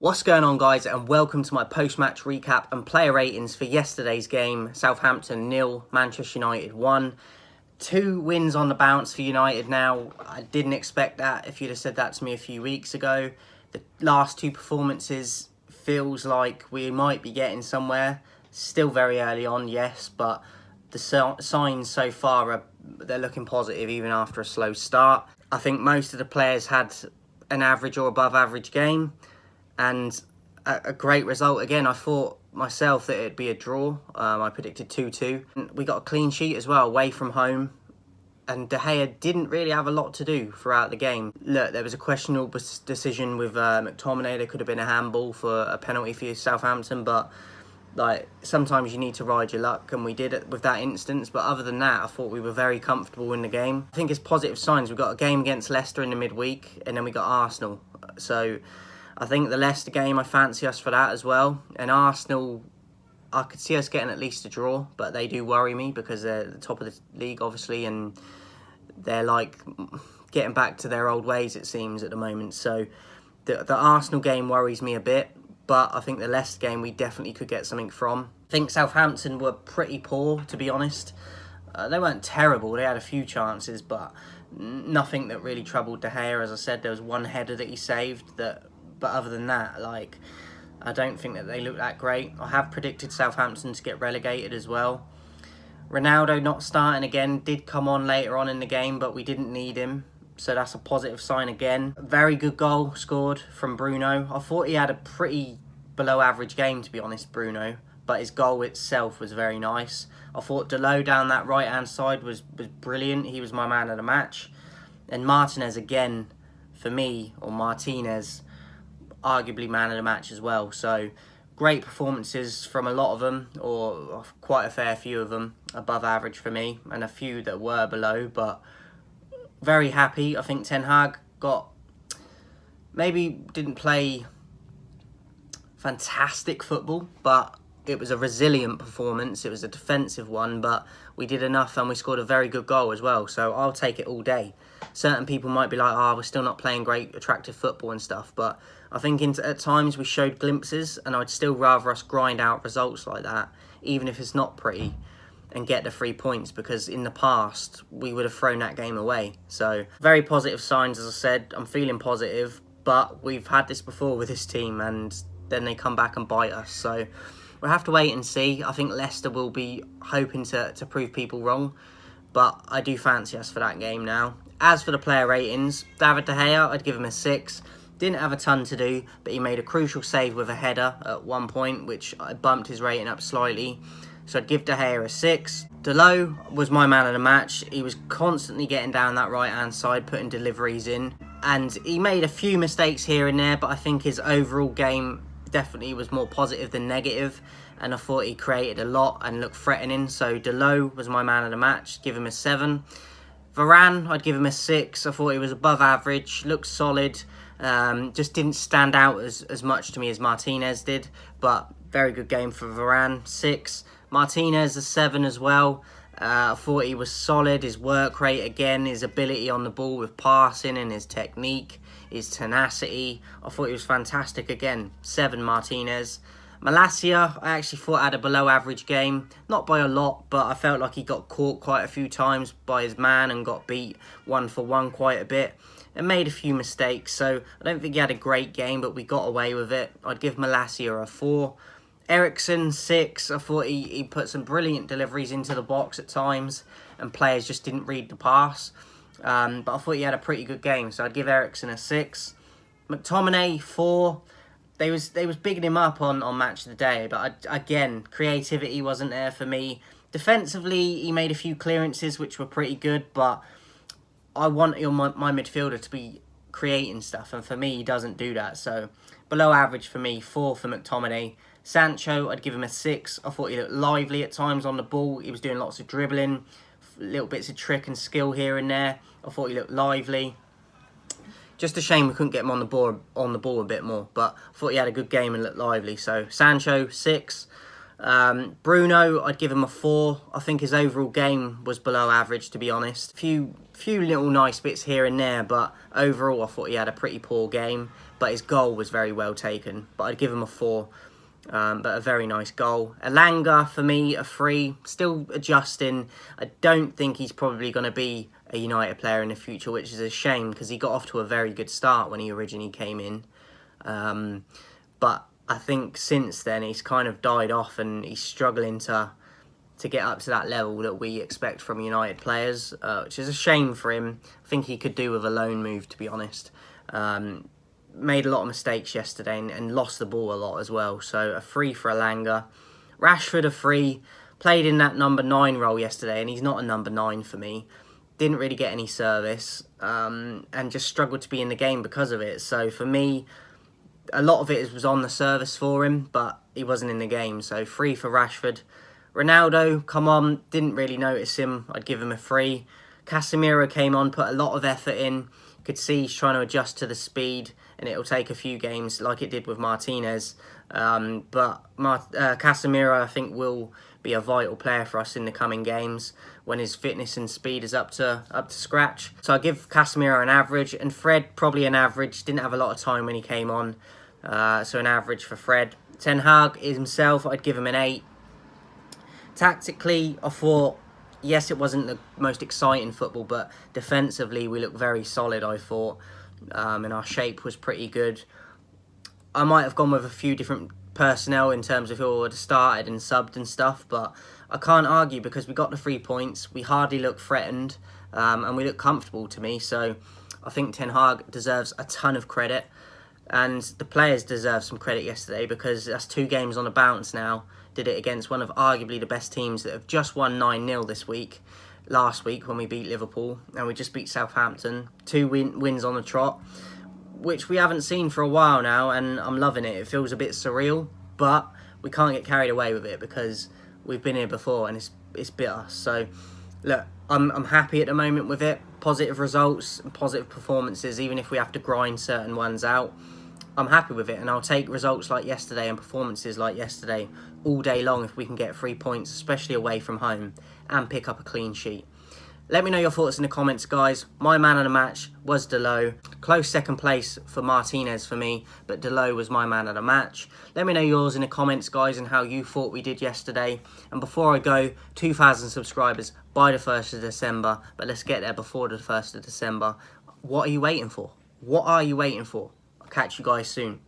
What's going on, guys, and welcome to my post-match recap and player ratings for yesterday's game. Southampton 0, Manchester United 1. 2 wins on the bounce for United now. I didn't expect that if you'd have said that to me a few weeks ago. The last 2 performances feels like we might be getting somewhere. Still very early on, yes, but the signs so far they're looking positive even after a slow start. I think most of the players had an average or above average game. And a great result again. I thought myself that it'd be a draw. I predicted 2-2. We got a clean sheet as well, away from home. And De Gea didn't really have a lot to do throughout the game. Look, there was a questionable decision with McTominay. There could have been a handball for a penalty for Southampton. But like sometimes you need to ride your luck. And we did it with that instance. But other than that, I thought we were very comfortable in the game. I think it's positive signs. We've got a game against Leicester in the midweek. And then we got Arsenal. So I think the Leicester game, I fancy us for that as well. And Arsenal, I could see us getting at least a draw, but they do worry me because they're at the top of the league, obviously, and they're like getting back to their old ways, it seems, at the moment. So the Arsenal game worries me a bit, but I think the Leicester game we definitely could get something from. I think Southampton were pretty poor, to be honest. They weren't terrible. They had a few chances, but nothing that really troubled De Gea. As I said, there was one header that he saved that. But other than that, like, I don't think that they look that great. I have predicted Southampton to get relegated as well. Ronaldo not starting again, did come on later on in the game, but we didn't need him. So that's a positive sign again. Very good goal scored from Bruno. I thought he had a pretty below average game, to be honest, Bruno. But his goal itself was very nice. I thought Dalot down that right-hand side was brilliant. He was my man of the match. And Martinez again, for me, or Martinez, arguably man of the match as well. So great performances from a lot of them, or quite a fair few of them, above average for me, and a few that were below, but very happy. I think Ten Hag maybe didn't play fantastic football, but it was a resilient performance. It was a defensive one, but we did enough and we scored a very good goal as well. So I'll take it all day. Certain people might be like, oh, we're still not playing great, attractive football and stuff. But I think at times we showed glimpses, and I'd still rather us grind out results like that, even if it's not pretty, and get the 3 points, because in the past we would have thrown that game away. So very positive signs, as I said. I'm feeling positive, but we've had this before with this team, and then they come back and bite us. So we'll have to wait and see. I think Leicester will be hoping to prove people wrong, but I do fancy us for that game now. As for the player ratings, David De Gea, I'd give him a 6. Didn't have a ton to do, but he made a crucial save with a header at one point, which bumped his rating up slightly. So I'd give De Gea a 6. Dalot was my man of the match. He was constantly getting down that right-hand side, putting deliveries in. And he made a few mistakes here and there, but I think his overall game definitely was more positive than negative. And I thought he created a lot and looked threatening. So Dalot was my man of the match. Give him a 7. Varane, I'd give him a 6. I thought he was above average, looked solid. Just didn't stand out as much to me as Martinez did. But very good game for Varane, 6. Martinez, a 7 as well. I thought he was solid. His work rate again, his ability on the ball with passing and his technique, his tenacity. I thought he was fantastic again. 7 Martinez. Malacia, I actually thought had a below average game. Not by a lot, but I felt like he got caught quite a few times by his man and got beat 1-for-1 quite a bit. And made a few mistakes, so I don't think he had a great game, but we got away with it. I'd give Malacia a 4. Eriksen, 6. I thought he put some brilliant deliveries into the box at times, and players just didn't read the pass. But I thought he had a pretty good game, so I'd give Eriksen a 6. McTominay, 4. They was bigging him up on Match of the Day, but again, creativity wasn't there for me. Defensively, he made a few clearances which were pretty good, but I want my midfielder to be creating stuff, and for me, he doesn't do that. So below average for me, 4 for McTominay. Sancho, I'd give him a 6. I thought he looked lively at times on the ball. He was doing lots of dribbling, little bits of trick and skill here and there. I thought he looked lively. Just a shame we couldn't get him on the ball a bit more, but I thought he had a good game and looked lively. So Sancho, 6. Bruno, I'd give him a 4. I think his overall game was below average, to be honest. Few little nice bits here and there, but overall I thought he had a pretty poor game. but his goal was very well taken. But I'd give him a 4. But a very nice goal. Elanga, for me, a 3. Still adjusting. I don't think he's probably going to be a United player in the future, which is a shame because he got off to a very good start when he originally came in. But I think since then he's kind of died off and he's struggling to get up to that level that we expect from United players, which is a shame for him. I think he could do with a loan move, to be honest. Made a lot of mistakes yesterday and lost the ball a lot as well. So a 3 for Elanga. Rashford, a 3. Played in that number 9 role yesterday, and he's not a number 9 for me. Didn't really get any service, and just struggled to be in the game because of it. So for me, a lot of it was on the service for him, but he wasn't in the game. So 3 for Rashford. Ronaldo, come on, didn't really notice him. I'd give him a 3. Casemiro came on, put a lot of effort in. Could see he's trying to adjust to the speed, and it'll take a few games like it did with Martinez. But Casemiro, I think, will be a vital player for us in the coming games when his fitness and speed is up to scratch. So I give Casemiro an average, and Fred probably an average. Didn't have a lot of time when he came on, so an average for Fred. Ten Hag himself, I'd give him an 8. Tactically, I thought, yes, it wasn't the most exciting football, but defensively we looked very solid, I thought, and our shape was pretty good. I might have gone with a few different personnel in terms of who would have started and subbed and stuff, but I can't argue because we got the 3 points. We hardly looked threatened, and we looked comfortable to me. So I think Ten Hag deserves a ton of credit, and the players deserve some credit yesterday because that's 2 games on a bounce now. Did it against one of arguably the best teams that have just won 9-0 this week. Last week when we beat Liverpool, and we just beat Southampton. 2 wins on the trot, which we haven't seen for a while now, and I'm loving it. It feels a bit surreal, but we can't get carried away with it because we've been here before and it's bitter. So look, I'm happy at the moment with it. Positive results and positive performances, even if we have to grind certain ones out. I'm happy with it, and I'll take results like yesterday and performances like yesterday all day long if we can get 3 points, especially away from home, and pick up a clean sheet. Let me know your thoughts in the comments, guys. My man of the match was Dalot. Close second place for Martinez for me, but Dalot was my man of the match. Let me know yours in the comments, guys, and how you thought we did yesterday. And before I go, 2,000 subscribers by the 1st of December, but let's get there before the 1st of December. What are you waiting for? What are you waiting for? I'll catch you guys soon.